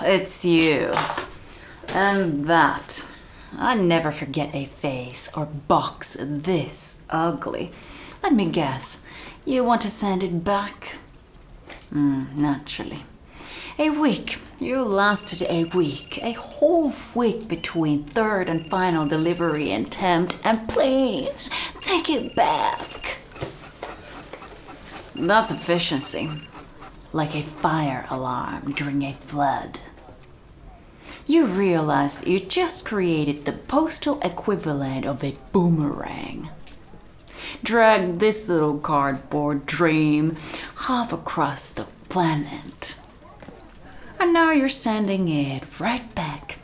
it's you. And that. I never forget a face or box this ugly. Let me guess. You want to send it back? Naturally. A week. You lasted a week. A whole week between third and final delivery attempt. And please, take it back. That's efficiency. Like a fire alarm during a flood. You realize you just created the postal equivalent of a boomerang. Drag this little cardboard dream half across the planet. And now you're sending it right back.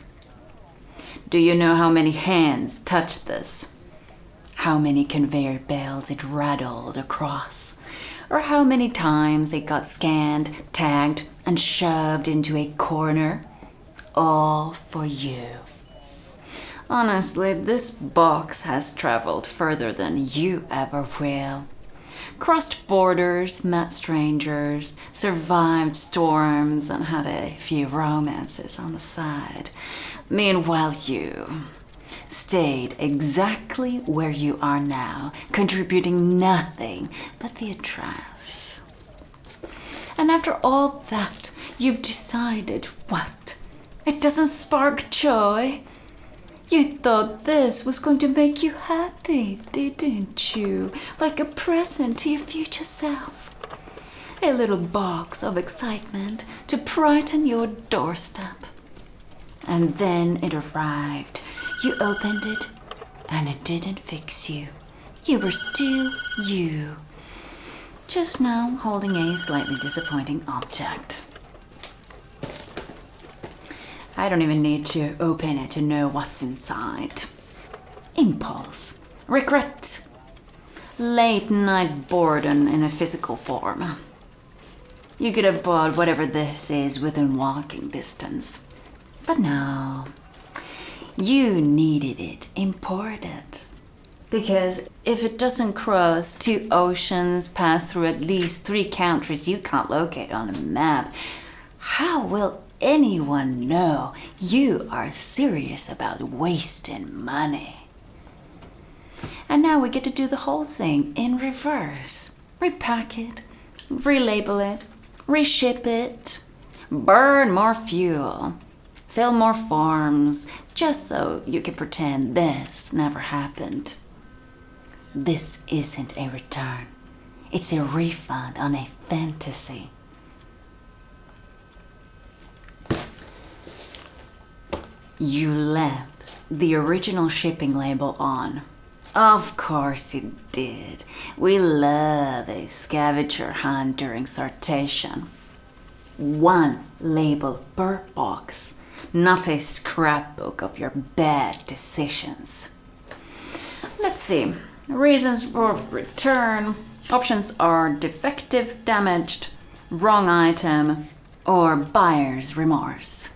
Do you know how many hands touched this? How many conveyor belts it rattled across? Or how many times it got scanned, tagged, and shoved into a corner? All for you. Honestly, this box has traveled further than you ever will. Crossed borders, met strangers, survived storms, and had a few romances on the side. Meanwhile, you stayed exactly where you are now, contributing nothing but the address. And after all that, you've decided what? It doesn't spark joy? You thought this was going to make you happy, didn't you? Like a present to your future self. A little box of excitement to brighten your doorstep. And then it arrived. You opened it, and it didn't fix you. You were still you. Just now holding a slightly disappointing object. I don't even need to open it to know what's inside. Impulse, regret, late night boredom in a physical form. You could have bought whatever this is within walking distance. But no, you needed it imported. Because if it doesn't cross 2 oceans, pass through at least 3 countries you can't locate on a map, how will anyone know you are serious about wasting money? And now we get to do the whole thing in reverse. Repack it, relabel it, reship it, burn more fuel, fill more forms, just so you can pretend this never happened. This isn't a return. It's a refund on a fantasy. You left the original shipping label on. Of course you did. We love a scavenger hunt during sortation. 1 label per box, not a scrapbook of your bad decisions. Let's see. Reasons for return. Options are defective, damaged, wrong item, or buyer's remorse.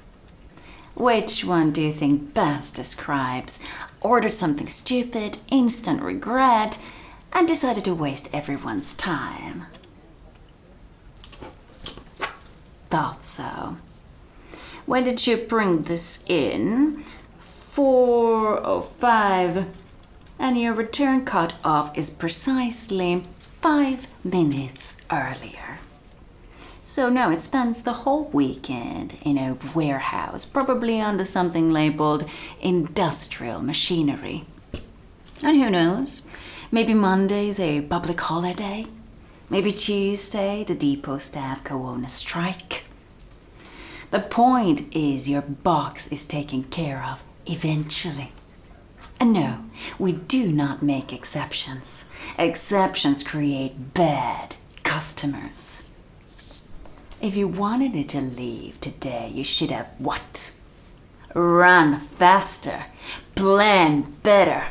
Which one do you think best describes ordered something stupid, instant regret, and decided to waste everyone's time? Thought so. When did you bring this in? 4:05. And your return cut-off is precisely 5 minutes earlier. So now it spends the whole weekend in a warehouse, probably under something labeled industrial machinery. And who knows, maybe Monday's a public holiday. Maybe Tuesday the depot staff go on a strike. The point is your box is taken care of eventually. And no, we do not make exceptions. Exceptions create bad customers. If you wanted it to leave today, you should have what? Run faster, plan better,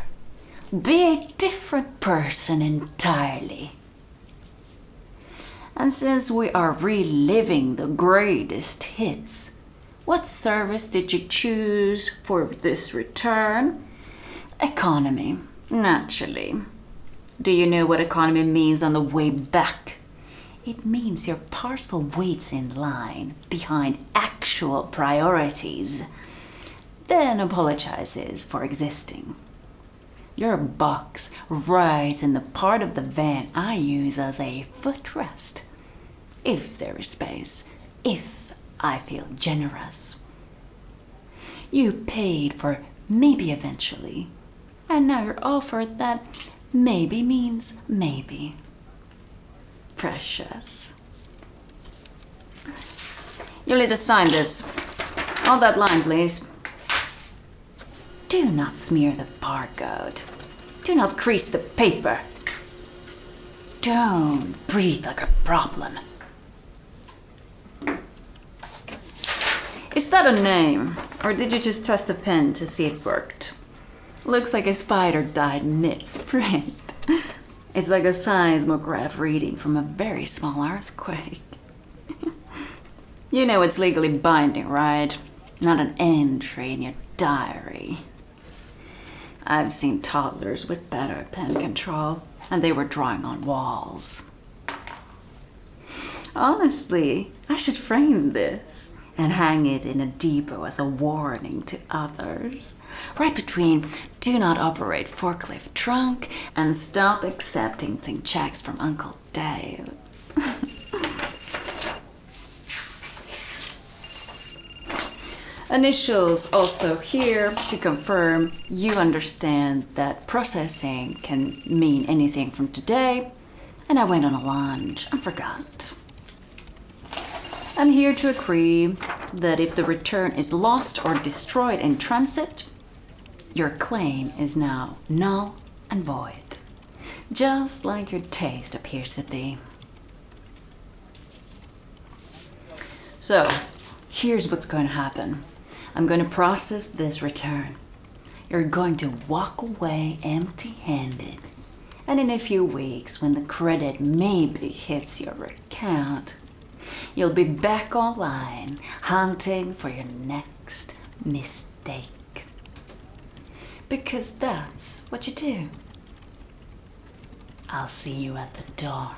be a different person entirely. And since we are reliving the greatest hits, what service did you choose for this return? Economy, naturally. Do you know what economy means on the way back? it means your parcel waits in line behind actual priorities, then apologizes for existing. Your box rides in the part of the van I use as a footrest. If there is space, if I feel generous. You paid for maybe eventually, and now you're offered that maybe means maybe. Precious. You'll need to sign this. On that line, please. Do not smear the barcode. Do not crease the paper. Don't breathe like a problem. Is that a name? Or did you just test the pen to see it worked? Looks like a spider died mid-sprint. It's like a seismograph reading from a very small earthquake. You know it's legally binding, right? Not an entry in your diary. I've seen toddlers with better pen control, and they were drawing on walls. Honestly, I should frame this and hang it in a depot as a warning to others. Right between do not operate forklift trunk and stop accepting thing checks from Uncle Dave. Initials also here to confirm you understand that processing can mean anything from today, and I went on a lunch and forgot. I'm here to agree that if the return is lost or destroyed in transit, your claim is now null and void, just like your taste appears to be. So, here's what's going to happen. I'm going to process this return. You're going to walk away empty-handed. And in a few weeks, when the credit maybe hits your account, you'll be back online hunting for your next mistake. Because that's what you do. I'll see you at the door.